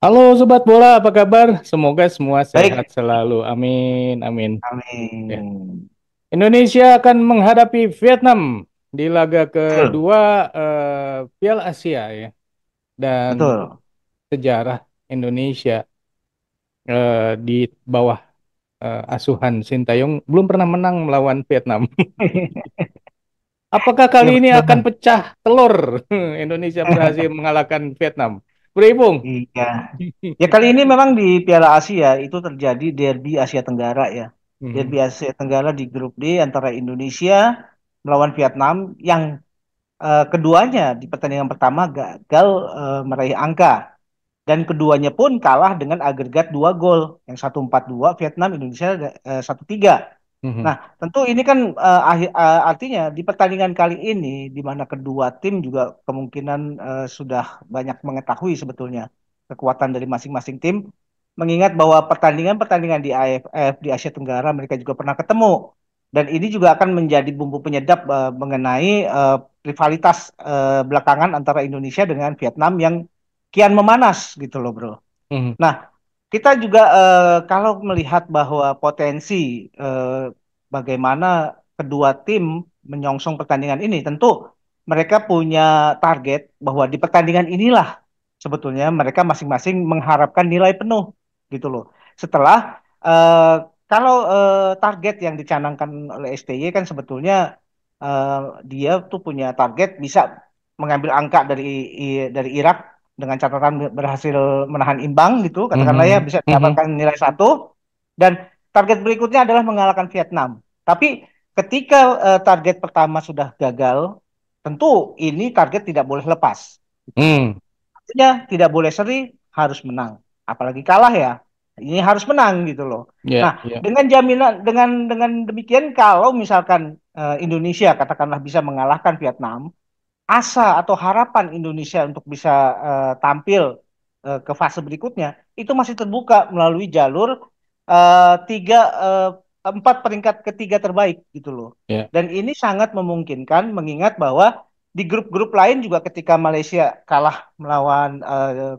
Halo Sobat Bola, apa kabar? Semoga semua sehat Baik, selalu. Amin, amin. Ya. amin. Indonesia akan menghadapi Vietnam di laga Betul, kedua Piala Asia ya. Dan betul. sejarah Indonesia di bawah asuhan Sintayong belum pernah menang melawan Vietnam. Apakah Ya kali ini betul. akan pecah telur? Indonesia berhasil mengalahkan Vietnam. Berhubung. Iya. Ya kali ini memang di Piala Asia itu terjadi derby Asia Tenggara ya. Derby Mhm, Asia Tenggara di grup D antara Indonesia melawan Vietnam yang keduanya di pertandingan pertama gagal meraih angka dan keduanya pun kalah dengan agregat 2 gol. Yang 1-4-2 Vietnam, Indonesia 1-3. mhm, Nah, tentu ini kan artinya di pertandingan kali ini di mana kedua tim juga kemungkinan sudah banyak mengetahui sebetulnya kekuatan dari masing-masing tim, mengingat bahwa pertandingan-pertandingan di AFF di Asia Tenggara mereka juga pernah ketemu dan ini juga akan menjadi bumbu penyedap mengenai rivalitas belakangan antara Indonesia dengan Vietnam yang kian memanas gitu loh, Bro. mhm, Nah, kita juga kalau melihat bahwa potensi bagaimana kedua tim menyongsong pertandingan ini, tentu mereka punya target bahwa di pertandingan inilah sebetulnya mereka masing-masing mengharapkan nilai penuh gitu loh. Setelah eh, kalau target yang dicanangkan oleh STY kan sebetulnya eh, dia tuh punya target bisa mengambil angka dari Irak dengan catatan berhasil menahan imbang gitu, katakanlah ya mhm, bisa mhm, mendapatkan nilai 1 dan target berikutnya adalah mengalahkan Vietnam. Tapi ketika target pertama sudah gagal, tentu ini target tidak boleh lepas gitu loh. mhm. Artinya tidak boleh seri, harus menang. Apalagi kalah ya, ini harus menang gitu loh. Ya, Nah, ya. dengan jaminan dengan demikian kalau misalkan Indonesia katakanlah bisa mengalahkan Vietnam, asa atau harapan Indonesia untuk bisa tampil ke fase berikutnya itu masih terbuka melalui jalur tiga empat peringkat ketiga terbaik gitu loh. Ya. Dan ini sangat memungkinkan mengingat bahwa di grup-grup lain juga ketika Malaysia kalah melawan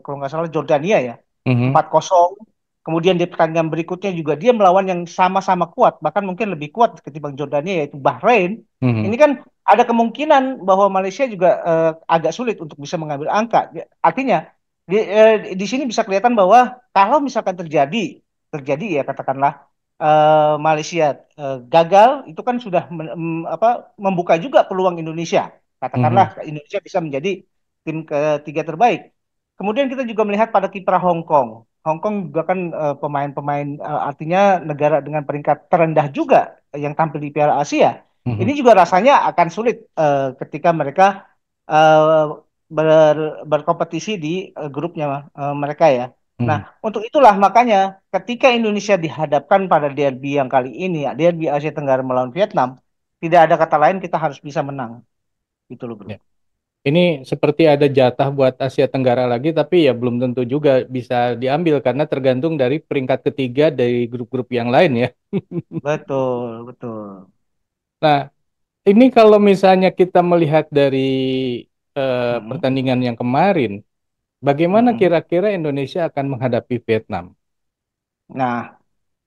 kalau nggak salah Jordania ya Mhm, 4-0. Kemudian di pertandingan berikutnya juga dia melawan yang sama-sama kuat, bahkan mungkin lebih kuat ketimbang Jordania yaitu Bahrain. mhm. Ini kan ada kemungkinan bahwa Malaysia juga agak sulit untuk bisa mengambil angka. Artinya di sini bisa kelihatan bahwa kalau misalkan terjadi ya katakanlah Malaysia gagal, itu kan sudah membuka juga peluang Indonesia. Katakanlah Mhm. Indonesia bisa menjadi tim ketiga terbaik. Kemudian kita juga melihat pada kiprah Hong Kong. Hong Kong juga kan pemain-pemain artinya negara dengan peringkat terendah juga yang tampil di Piala Asia. Ini Mhm. juga rasanya akan sulit ketika mereka eh, berkompetisi di grupnya mereka ya. Nah, Mhm. untuk itulah makanya ketika Indonesia dihadapkan pada derby yang kali ini, ya, derby Asia Tenggara melawan Vietnam, tidak ada kata lain kita harus bisa menang. Gitu loh, Bro. Ya. Ini seperti ada jatah buat Asia Tenggara lagi, tapi ya belum tentu juga bisa diambil karena tergantung dari peringkat ketiga dari grup-grup yang lain ya. Betul, betul. Nah, ini kalau misalnya kita melihat dari Mm-mm, pertandingan yang kemarin, bagaimana mm-mm. kira-kira Indonesia akan menghadapi Vietnam? Nah,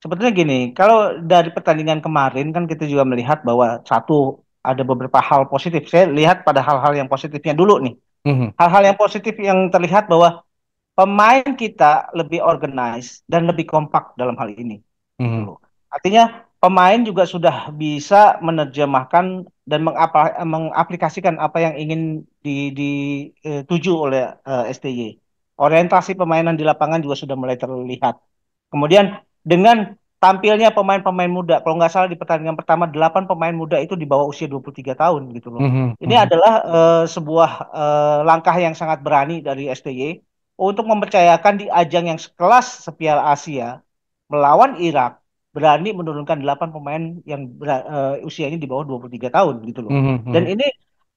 sebetulnya gini, kalau dari pertandingan kemarin kan kita juga melihat bahwa satu ada beberapa hal positif. Saya lihat pada hal-hal yang positifnya dulu nih. Mhm. Hal-hal yang positif yang terlihat bahwa pemain kita lebih organized dan lebih kompak dalam hal ini, gitu Mhm. loh. Artinya pemain juga sudah bisa menerjemahkan dan mengaplikasikan apa yang ingin dituju oleh STY. Orientasi permainan di lapangan juga sudah mulai terlihat. Kemudian dengan tampilnya pemain-pemain muda, kalau nggak salah di pertandingan pertama 8 pemain muda itu di bawah usia 23 tahun gitu loh. Mhm. Ini Mhm. adalah sebuah langkah yang sangat berani dari STY untuk mempercayakan di ajang yang sekelas sepiala Asia melawan Irak berani menurunkan 8 pemain yang usianya di bawah 23 tahun gitu loh. Mhm. Dan Mhm. ini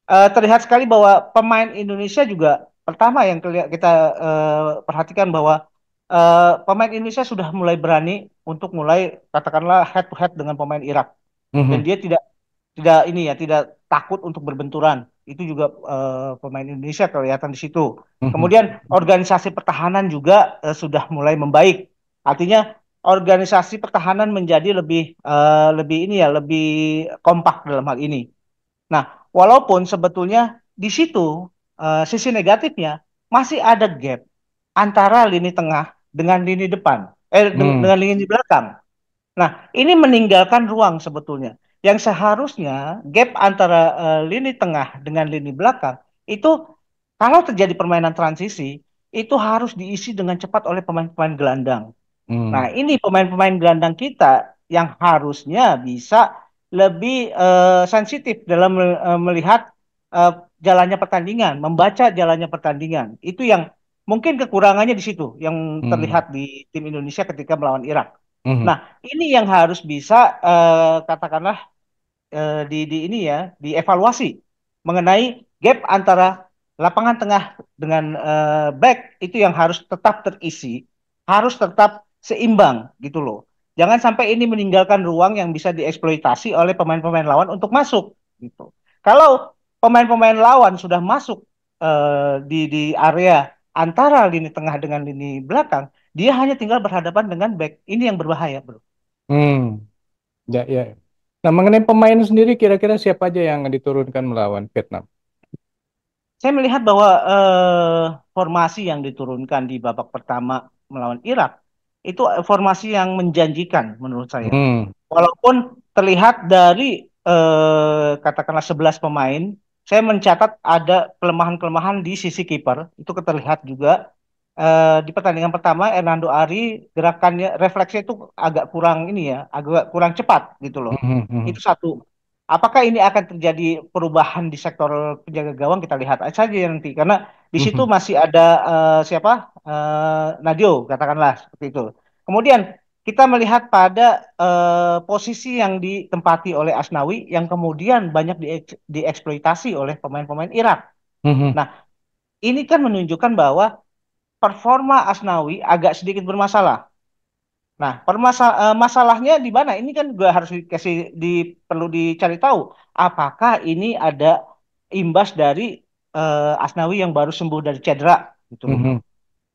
terlihat sekali bahwa pemain Indonesia juga pertama yang kita perhatikan bahwa pemain Indonesia sudah mulai berani untuk mulai katakanlah head to head dengan pemain Irak dan Mhm. dia tidak tidak ini ya tidak takut untuk berbenturan. itu juga pemain Indonesia kelihatan di situ. Mhm. Kemudian organisasi pertahanan juga sudah mulai membaik. Artinya organisasi pertahanan menjadi lebih ini ya, lebih kompak dalam hal ini. Nah, walaupun sebetulnya di situ sisi negatifnya masih ada gap antara lini tengah dengan lini depan, Hmm. dengan lini belakang. Nah, ini meninggalkan ruang sebetulnya. Yang seharusnya gap antara lini tengah dengan lini belakang itu kalau terjadi permainan transisi itu harus diisi dengan cepat oleh pemain-pemain gelandang. Nah, Hmm. ini pemain-pemain gelandang kita yang harusnya bisa lebih sensitif dalam melihat eh, jalannya pertandingan, membaca jalannya pertandingan. Itu yang mungkin kekurangannya di situ yang terlihat Hmm. di tim Indonesia ketika melawan Irak. Hmm. Nah, ini yang harus bisa katakanlah di ini ya, dievaluasi mengenai gap antara lapangan tengah dengan back itu yang harus tetap terisi, harus tetap seimbang gitu loh. Jangan sampai ini meninggalkan ruang yang bisa dieksploitasi oleh pemain-pemain lawan untuk masuk gitu. Kalau pemain-pemain lawan sudah masuk di area antara lini tengah dengan lini belakang, dia hanya tinggal berhadapan dengan back. Ini yang berbahaya, bro. Hmm. Ya, ya. Nah, mengenai pemain sendiri, kira-kira siapa aja yang diturunkan melawan Vietnam? Saya melihat bahwa formasi yang diturunkan di babak pertama melawan Irak itu formasi yang menjanjikan menurut saya. Hmm. Walaupun terlihat dari katakanlah 11 pemain, saya mencatat ada kelemahan-kelemahan di sisi kiper. Itu terlihat juga di pertandingan pertama Hernando Ari gerakannya refleksnya itu agak kurang ini ya, agak kurang cepat gitu loh. Hmm. Hmm. Itu satu. Apakah ini akan terjadi perubahan di sektor penjaga gawang kita lihat saja nanti karena di situ Hmm. masih ada siapa Nadio katakanlah seperti itu. Kemudian kita melihat pada posisi yang ditempati oleh Asnawi yang kemudian banyak dieksploitasi oleh pemain-pemain Irak. Hmm. Hmm. Nah, ini kan menunjukkan bahwa performa Asnawi agak sedikit bermasalah. Nah, masalahnya di mana? Ini kan juga harus perlu dicari tahu. Apakah ini ada imbas dari Asnawi yang baru sembuh dari cedera, gitu loh. Hmm.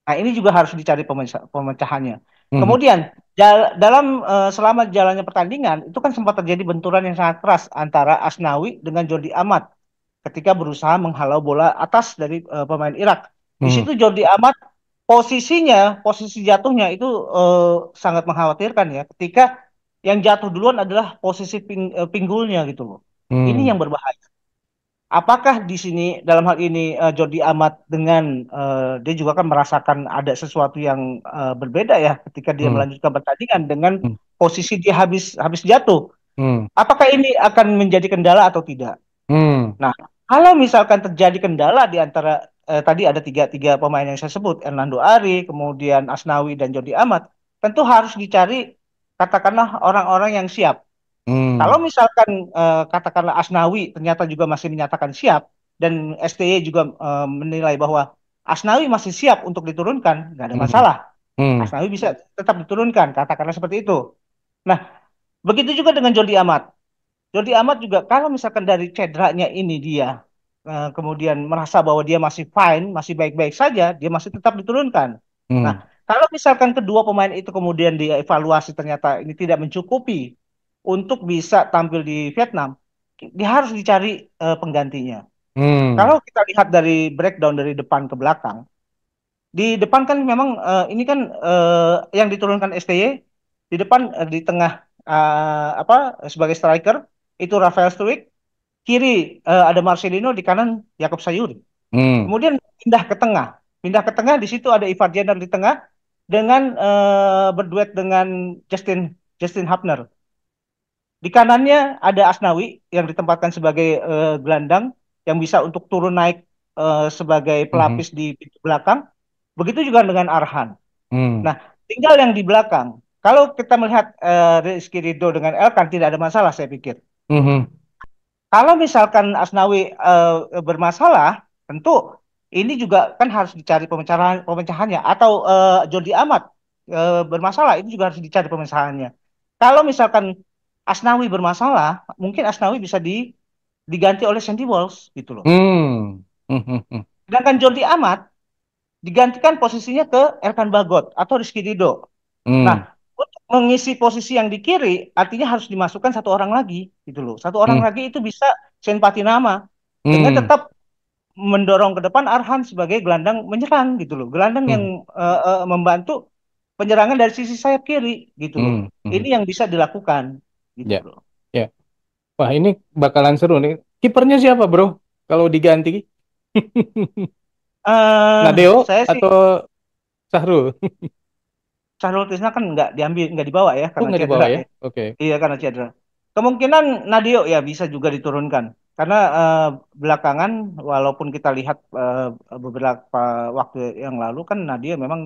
Nah, ini juga harus dicari pemecahannya. Hmm. Kemudian, dalam selama jalannya pertandingan, itu kan sempat terjadi benturan yang sangat keras antara Asnawi dengan Jordi Amat ketika berusaha menghalau bola atas dari pemain Irak. Di Hmm. situ Jordi Amat posisi jatuhnya itu sangat mengkhawatirkan ya. Ketika yang jatuh duluan adalah posisi pinggulnya gitu loh. Ini Hmm. yang berbahaya. Apakah di sini dalam hal ini Jordi Amat dengan dia juga kan merasakan ada sesuatu yang berbeda ya ketika dia Hmm. melanjutkan pertandingan dengan Hmm. posisi dia habis habis jatuh. Hmm. Apakah ini akan menjadi kendala atau tidak? Hmm. Nah, kalau misalkan terjadi kendala di antara tadi ada tiga pemain yang saya sebut, Hernando Ari, kemudian Asnawi dan Jordi Amat, tentu harus dicari katakanlah orang-orang yang siap. Kalau Hmm. misalkan katakanlah Asnawi ternyata juga masih menyatakan siap dan STY juga menilai bahwa Asnawi masih siap untuk diturunkan, nggak ada Hmm. masalah. Hmm. Asnawi bisa tetap diturunkan, katakanlah seperti itu. Nah, begitu juga dengan Jordi Amat. Jordi Amat juga kalau misalkan dari cederanya ini dia kemudian merasa bahwa dia masih fine, masih baik-baik saja, dia masih tetap diturunkan. Nah, Hmm. kalau misalkan kedua pemain itu kemudian dievaluasi ternyata ini tidak mencukupi untuk bisa tampil di Vietnam, dia harus dicari penggantinya. Kalau Hmm. kita lihat dari breakdown dari depan ke belakang, di depan kan memang ini kan yang diturunkan STY di depan di tengah apa sebagai striker itu Rafael Struijk, kiri ada Marcelino, di kanan Yakob Sayuri. Hmm. Kemudian pindah ke tengah. Pindah ke tengah di situ ada Ivar Jenner di tengah dengan berduet dengan Justin Justin Hapner. Di kanannya ada Asnawi yang ditempatkan sebagai gelandang yang bisa untuk turun naik sebagai Hmm. pelapis di pintu belakang. Begitu juga dengan Arhan. Hmm. Nah, tinggal yang di belakang. Kalau kita melihat Rizky Ridho dengan Elkan tidak ada masalah saya pikir. Hmm. Kalau misalkan Asnawi bermasalah, tentu ini juga kan harus dicari pemecahannya. Atau Jordi Amat bermasalah, ini juga harus dicari pemecahannya. Kalau misalkan Asnawi bermasalah, mungkin Asnawi bisa diganti oleh Sandy Walsh gitu loh. Hmm. Hmm, hmm, hmm. Sedangkan Jordi Amat digantikan posisinya ke Erkan Bagot atau Rizky Ridho. Hmm. Nah, untuk mengisi posisi yang di kiri, artinya harus dimasukkan satu orang lagi, gitu loh. Satu orang Hmm. lagi itu bisa Sen Patinama dengan Hmm. tetap mendorong ke depan Arhan sebagai gelandang menyerang, gitu loh. Gelandang yang Hmm. membantu penyerangan dari sisi sayap kiri, gitu loh. Hmm. Hmm. Ini yang bisa dilakukan, gitu Ya. loh. Ya. Wah, ini bakalan seru nih. Kipernya siapa, Bro? Kalau diganti? eh Nadeo saya sih atau Sahrul? Syahrul Tisna kan nggak diambil, nggak dibawa ya Oh, karena nggak dibawa cedera ya? ya. Oke. Iya karena cedera. Kemungkinan Nadio ya bisa juga diturunkan. Karena belakangan walaupun kita lihat beberapa waktu yang lalu kan Nadio memang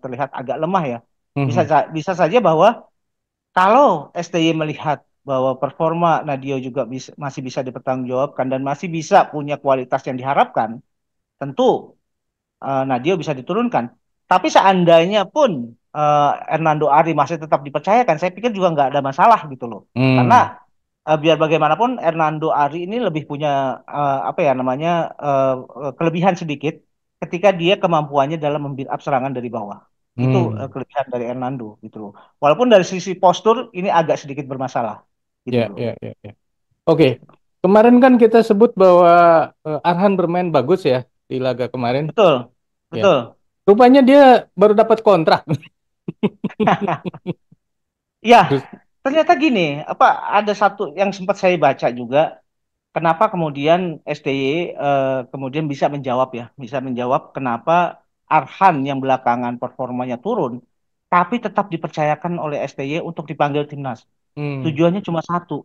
terlihat agak lemah ya. Bisa Mhm. bisa saja bahwa kalau STY melihat bahwa performa Nadio juga masih bisa dipertanggungjawabkan dan masih bisa punya kualitas yang diharapkan, tentu Nadio bisa diturunkan. Tapi seandainya pun Hernando Ari masih tetap dipercayakan, saya pikir juga nggak ada masalah gitu loh. Karena Hmm. biar bagaimanapun Hernando Ari ini lebih punya apa ya namanya kelebihan sedikit ketika dia kemampuannya dalam membuild up serangan dari bawah. Itu Hmm. kelebihan dari Hernando gitu loh. Walaupun dari sisi postur ini agak sedikit bermasalah gitu Ya, loh. ya, ya, ya. Oke. Kemarin kan kita sebut bahwa Arhan bermain bagus ya di laga kemarin. Betul, Ya. betul. Rupanya dia baru dapat kontrak. Ya, Terus, ternyata gini, apa ada satu yang sempat saya baca juga. Kenapa kemudian STY kemudian bisa menjawab ya, bisa menjawab kenapa Arhan yang belakangan performanya turun, tapi tetap dipercayakan oleh STY untuk dipanggil timnas. hmm, Tujuannya cuma satu,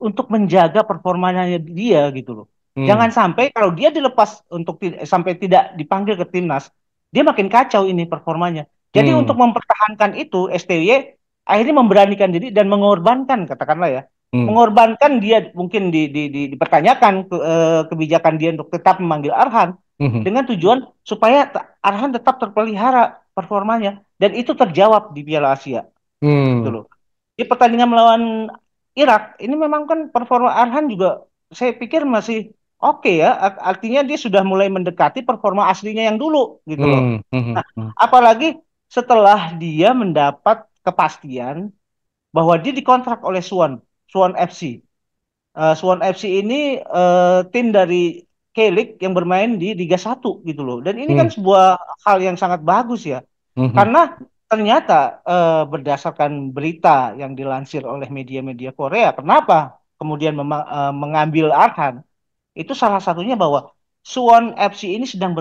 untuk menjaga performanya dia gitu loh. hmm, Jangan sampai kalau dia dilepas untuk sampai tidak dipanggil ke timnas, dia makin kacau ini performanya. Jadi hmm, untuk mempertahankan itu, STY akhirnya memberanikan diri dan mengorbankan katakanlah ya, hmm, mengorbankan dia mungkin dipertanyakan kebijakan dia untuk tetap memanggil Arhan hmm, dengan tujuan supaya Arhan tetap terpelihara performanya dan itu terjawab di Piala Asia gitu hmm, loh. Di pertandingan melawan Irak ini memang kan performa Arhan juga saya pikir masih oke ya. Artinya dia sudah mulai mendekati performa aslinya yang dulu gitu loh. hmm, hmm, Nah, hmm, apalagi setelah dia mendapat kepastian bahwa dia dikontrak oleh Suwon FC. Suwon FC ini tim dari K-League yang bermain di Liga 1 gitu loh. Dan ini kan hmm, sebuah hal yang sangat bagus ya. hmm, hmm, Karena ternyata berdasarkan berita yang dilansir oleh media-media Korea, kenapa kemudian mengambil Arhan? Itu salah satunya bahwa Suwon FC ini sedang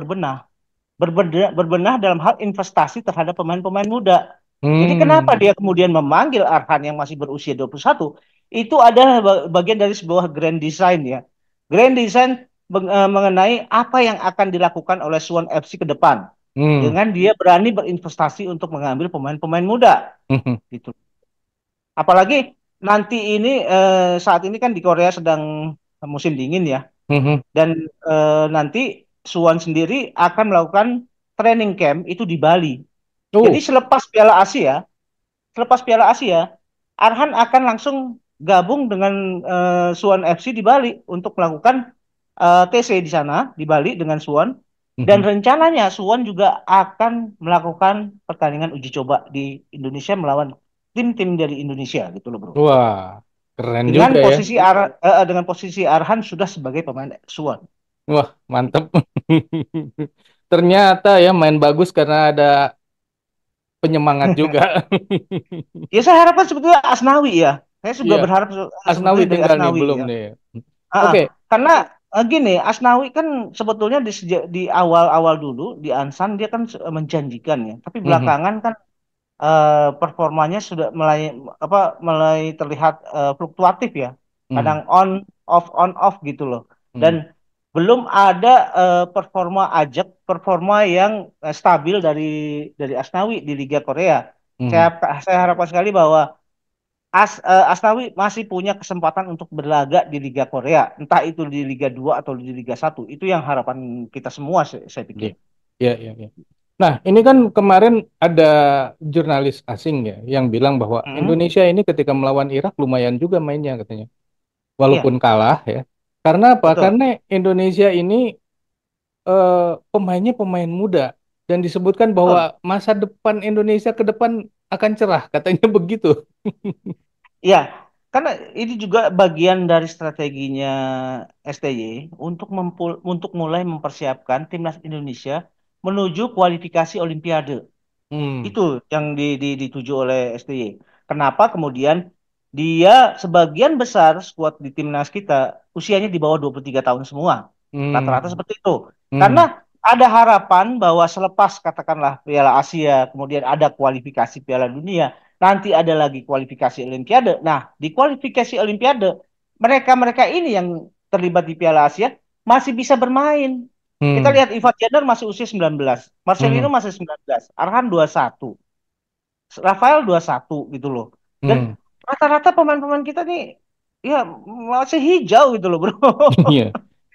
berbenah dalam hal investasi terhadap pemain-pemain muda. Jadi kenapa hmm, dia kemudian memanggil Arhan yang masih berusia 21? Itu adalah bagian dari sebuah grand design ya. Grand design mengenai apa yang akan dilakukan oleh Suwon FC ke depan hmm, dengan dia berani berinvestasi untuk mengambil pemain-pemain muda hmm, gitu. Apalagi nanti ini saat ini kan di Korea sedang musim dingin ya hmm, hmm. dan nanti Suwon sendiri akan melakukan training camp itu di Bali. Jadi Oh, selepas Piala Asia, Arhan akan langsung gabung dengan Suwon FC di Bali untuk melakukan TC di sana di Bali dengan Suwon. hmm, Dan hmm. rencananya Suwon juga akan melakukan pertandingan uji coba di Indonesia melawan tim-tim dari Indonesia gitu loh bro. Wah, keren juga ya. Dengan posisi Arhan sudah sebagai pemain Suwon. Wah, mantep. Ternyata ya main bagus karena ada penyemangat juga. Ya saya harapkan sebetulnya Asnawi ya. Saya juga Iya, berharap Asnawi sebetulnya dari tinggal nih Asnawi belum ya. nih. Ah, ah. Oke. Karena gini, Asnawi kan sebetulnya di awal-awal dulu di Ansan dia kan menjanjikan ya. Tapi Mhm, belakangan kan performanya sudah mulai terlihat fluktuatif ya. Kadang mhm, on off gitu loh. Dan mhm, belum ada performa yang stabil dari Asnawi di Liga Korea. Saya mhm. saya harapkan sekali bahwa Asnawi masih punya kesempatan untuk berlaga di Liga Korea, entah itu di Liga 2 atau di Liga 1. Itu yang harapan kita semua saya Iya, pikir. iya, iya, iya. Nah, ini kan kemarin ada jurnalis asing ya yang bilang bahwa Hmm, Indonesia ini ketika melawan Irak lumayan juga mainnya katanya. iya, Walaupun kalah ya. Karena apa? Betul. Karena Indonesia ini pemainnya pemain muda dan disebutkan bahwa Betul. masa depan Indonesia ke depan akan cerah, katanya begitu. Iya, karena ini juga bagian dari strateginya STY untuk untuk mulai mempersiapkan timnas Indonesia menuju kualifikasi Olimpiade. Hmm, Itu yang dituju oleh STY. Kenapa kemudian dia sebagian besar skuad di timnas kita usianya di bawah 23 tahun semua. Rata-rata hmm, seperti itu. Karena hmm, ada harapan bahwa selepas katakanlah Piala Asia, kemudian ada kualifikasi Piala Dunia, nanti ada lagi kualifikasi Olimpiade. Nah, di kualifikasi Olimpiade, mereka-mereka ini yang terlibat di Piala Asia masih bisa bermain. Kita hmm, lihat Ivan Jenner masih usia 19, Marcelino hmm, masih 19, Arhan 21, Rafael 21 gitu loh. Dan hmm. rata-rata pemain-pemain kita nih ya masih hijau gitu loh, Bro. Iya.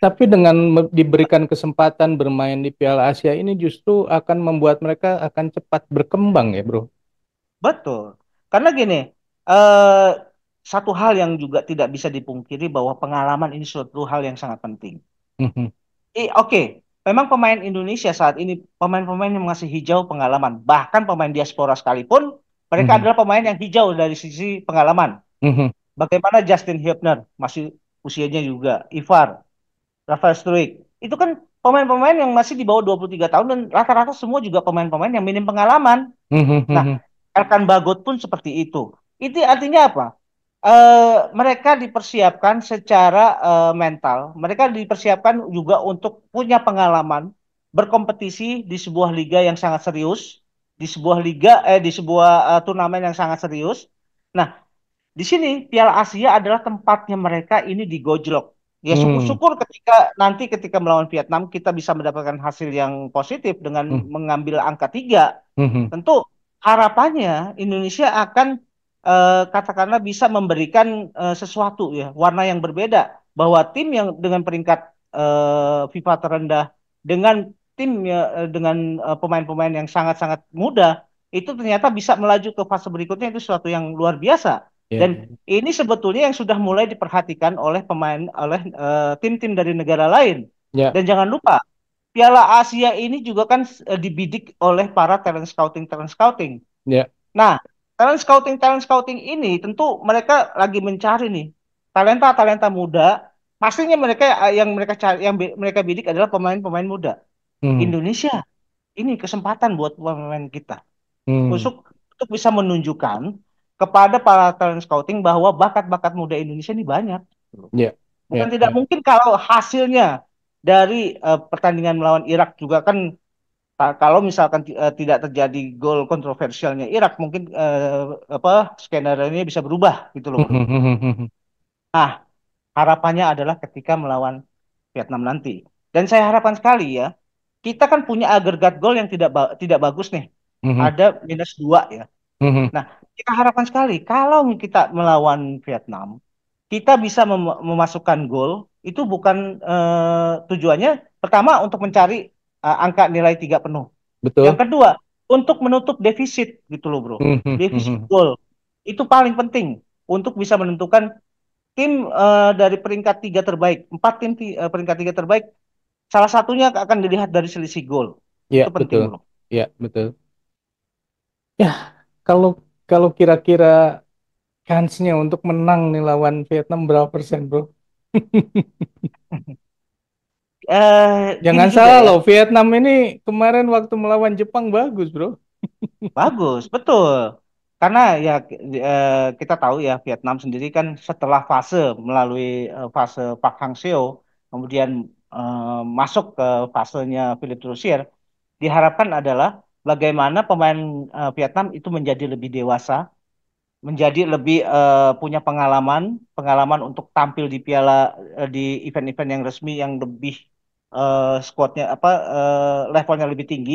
Tapi dengan diberikan kesempatan bermain di Piala Asia ini justru akan membuat mereka akan cepat berkembang ya, bro. Betul. Karena gini, eh, satu hal yang juga tidak bisa dipungkiri bahwa pengalaman ini suatu hal yang sangat penting. Mhm, Oke, memang pemain Indonesia saat ini pemain-pemain yang masih hijau pengalaman. Bahkan pemain diaspora sekalipun, mereka mhm, adalah pemain yang hijau dari sisi pengalaman. mhm, Bagaimana Justin Hebner, masih usianya juga, Ivar, Rafael Struik. Itu kan pemain-pemain yang masih di bawah 23 tahun dan rata-rata semua juga pemain-pemain yang minim pengalaman. mhm, Nah, mhm, Elkan Bagot pun seperti itu. Itu artinya apa? Mereka dipersiapkan secara mental. Mereka dipersiapkan juga untuk punya pengalaman berkompetisi di sebuah liga yang sangat serius, di sebuah turnamen yang sangat serius. Nah, di sini Piala Asia adalah tempatnya mereka ini digojlok. Ya mhm, syukur-syukur ketika melawan Vietnam kita bisa mendapatkan hasil yang positif dengan mhm, mengambil angka 3. mhm, Tentu harapannya Indonesia akan katakanlah bisa memberikan sesuatu ya, warna yang berbeda bahwa tim yang dengan peringkat FIFA terendah dengan tim dengan pemain-pemain yang sangat-sangat muda itu ternyata bisa melaju ke fase berikutnya itu sesuatu yang luar biasa. ya, Dan ini sebetulnya yang sudah mulai diperhatikan oleh pemain oleh tim-tim dari negara lain. ya, Dan jangan lupa Piala Asia ini juga kan dibidik oleh para talent scouting. ya, Nah, talent scouting ini tentu mereka lagi mencari nih talenta-talenta muda. Pastinya mereka yang mereka cari, yang mereka bidik adalah pemain-pemain muda. mhm, Indonesia ini kesempatan buat pemain kita mhm, untuk bisa menunjukkan kepada para talent scouting bahwa bakat-bakat muda Indonesia ini banyak. ya, Bukan ya, tidak ya, mungkin kalau hasilnya dari pertandingan melawan Irak juga kan kalau misalkan tidak terjadi gol kontroversialnya Irak mungkin apa skenario ini bisa berubah gitu loh, Bro. mhm, mhm, mhm, Nah, harapannya adalah ketika melawan Vietnam nanti. Dan saya harapkan sekali ya, kita kan punya agregat gol yang tidak bagus nih. mhm, Ada -2 ya. mhm, Nah, kita harapkan sekali kalau kita melawan Vietnam, kita bisa memasukkan gol itu bukan tujuannya pertama untuk mencari angka nilai 3 penuh. Yang betul, kedua, untuk menutup defisit gitu loh, Bro. mhm, Defisit mhm, gol. Itu paling penting untuk bisa menentukan tim dari peringkat 3 terbaik. Empat tim peringkat 3 terbaik, salah satunya akan dilihat dari selisih gol. ya, Itu penting, betul, Bro. ya, betul. Ya, kalau kalau kira-kira kansnya untuk menang nih lawan Vietnam berapa persen, bro? Gini Jangan juga salah ya. loh, Vietnam ini kemarin waktu melawan Jepang bagus, bro. Bagus, betul. Karena ya kita tahu ya Vietnam sendiri kan setelah melalui fase Park Hang-seo, kemudian masuk ke fasenya Philipp Rosier, diharapkan adalah bagaimana pemain Vietnam itu menjadi lebih dewasa, menjadi lebih punya pengalaman untuk tampil di di event-event yang resmi yang lebih squadnya apa levelnya lebih tinggi.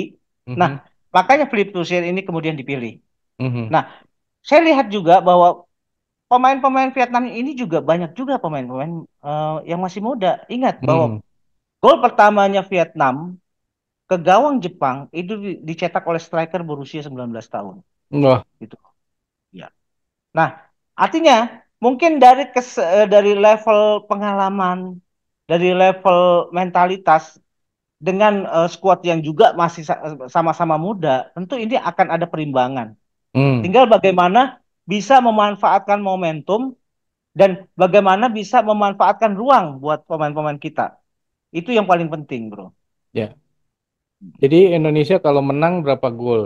Nah, Mhm, makanya Philipp Rosier ini kemudian dipilih. mhm, Nah, saya lihat juga bahwa pemain-pemain Vietnam ini juga banyak juga pemain-pemain yang masih muda. Ingat bahwa mhm. gol pertamanya Vietnam ke gawang Jepang itu dicetak oleh striker berusia 19 tahun. Wah, Gitu. Ya. Nah, artinya mungkin dari level pengalaman, dari level mentalitas dengan skuad yang juga masih sama-sama muda, tentu ini akan ada perimbangan. Hmm, Tinggal bagaimana bisa memanfaatkan momentum dan bagaimana bisa memanfaatkan ruang buat pemain-pemain kita. Itu yang paling penting, bro. ya. Jadi Indonesia kalau menang berapa gol?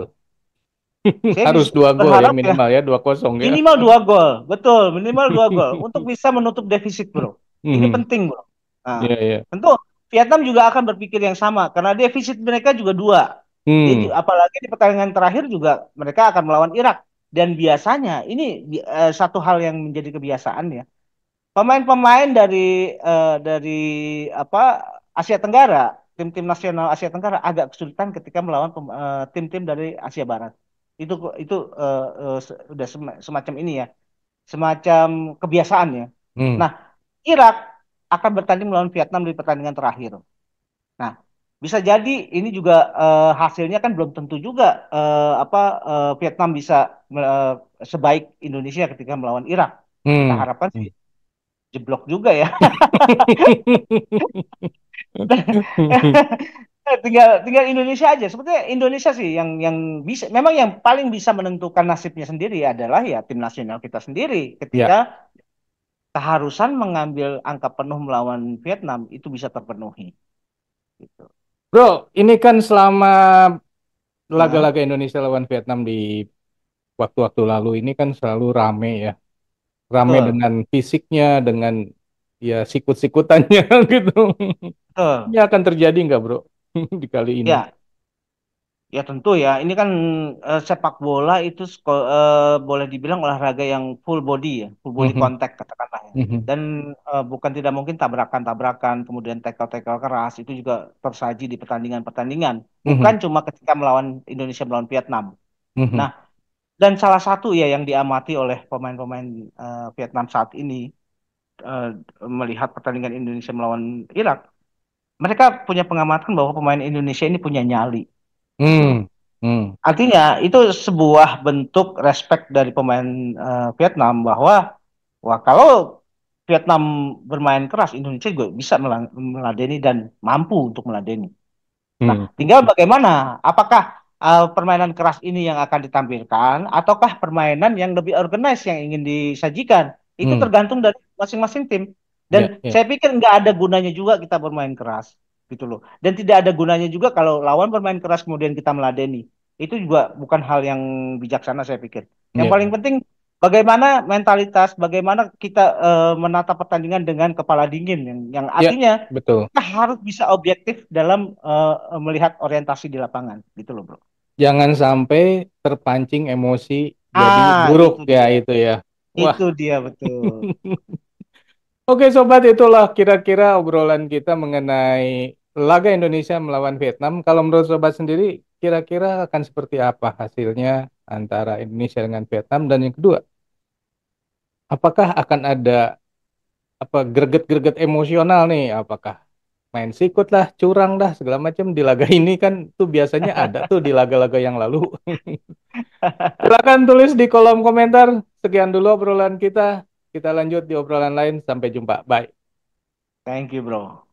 Saya Harus bisa 2 gol ya berharap ya minimal ya, 2-0 ya. minimal 2 gol, betul, minimal 2 gol untuk bisa menutup defisit, bro. Ini Mhm. penting, bro. Nah, Iya, iya. tentu Vietnam juga akan berpikir yang sama karena defisit mereka juga 2. Hmm, Apalagi di pertandingan terakhir juga mereka akan melawan Irak. Dan biasanya ini satu hal yang menjadi kebiasaan ya. Pemain-pemain dari apa Asia Tenggara, tim-tim nasional Asia Tenggara agak kesulitan ketika melawan tim-tim dari Asia Barat. Itu udah semacam ini ya, semacam kebiasaan ya. hmm, Nah, Irak akan bertanding melawan Vietnam di pertandingan terakhir. Nah, bisa jadi ini juga hasilnya kan belum tentu juga Vietnam bisa sebaik Indonesia ketika melawan Irak. Kita hmm. harapkan sih Hmm. jeblok juga ya. tinggal tinggal Indonesia aja. Sebetulnya Indonesia sih yang bisa memang yang paling bisa menentukan nasibnya sendiri adalah ya tim nasional kita sendiri ketika Ya, keharusan mengambil angka penuh melawan Vietnam itu bisa terpenuhi gitu. bro, ini kan selama Nah, laga-laga Indonesia lawan Vietnam di waktu-waktu lalu ini kan selalu rame ya. Rame betul, dengan fisiknya, dengan ya sikut-sikutannya gitu. betul. Ini akan terjadi nggak bro di kali ini? Ya, ya tentu ya. Ini kan sepak bola itu boleh dibilang olahraga yang full body ya, full body Mhm, contact katakanlah ya. mhm, Dan bukan tidak mungkin tabrakan-tabrakan, kemudian tackle-tackle keras itu juga tersaji di pertandingan-pertandingan. Bukan mhm, cuma ketika melawan Indonesia melawan Vietnam. mhm, Nah, dan salah satu ya yang diamati oleh pemain-pemain Vietnam saat ini eh, melihat pertandingan Indonesia melawan Irak, mereka punya pengamatan bahwa pemain Indonesia ini punya nyali gitu loh. hmm, hmm, Artinya itu sebuah bentuk respect dari pemain Vietnam bahwa wah kalau Vietnam bermain keras Indonesia juga bisa meladeni dan mampu untuk meladeni. Nah, hmm, tinggal bagaimana apakah permainan keras ini yang akan ditampilkan ataukah permainan yang lebih organize yang ingin disajikan. Itu hmm. tergantung dari masing-masing tim. Dan Ya, ya. saya pikir nggak ada gunanya juga kita bermain keras gitu loh. Dan tidak ada gunanya juga kalau lawan bermain keras kemudian kita meladeni. Itu juga bukan hal yang bijaksana saya pikir. Yang Ya, paling penting bagaimana mentalitas, bagaimana kita menata pertandingan dengan kepala dingin yang ya, artinya betul. kita harus bisa objektif dalam melihat orientasi di lapangan gitu loh, bro. Jangan sampai terpancing emosi jadi Ah, buruk itu ya dia. itu ya. Wah. Itu dia betul. Oke sobat, itulah kira-kira obrolan kita mengenai laga Indonesia melawan Vietnam. Kalau menurut sobat sendiri, kira-kira akan seperti apa hasilnya antara Indonesia dengan Vietnam? Dan yang kedua, apakah akan ada apa greget-greget emosional nih? Apakah main sikut lah, curang dah, segala macam di laga ini kan tuh biasanya ada tuh di laga-laga yang lalu. Silakan tulis di kolom komentar. Sekian dulu obrolan kita. Kita lanjut di obrolan lain. Sampai jumpa. Bye. Thank you, bro.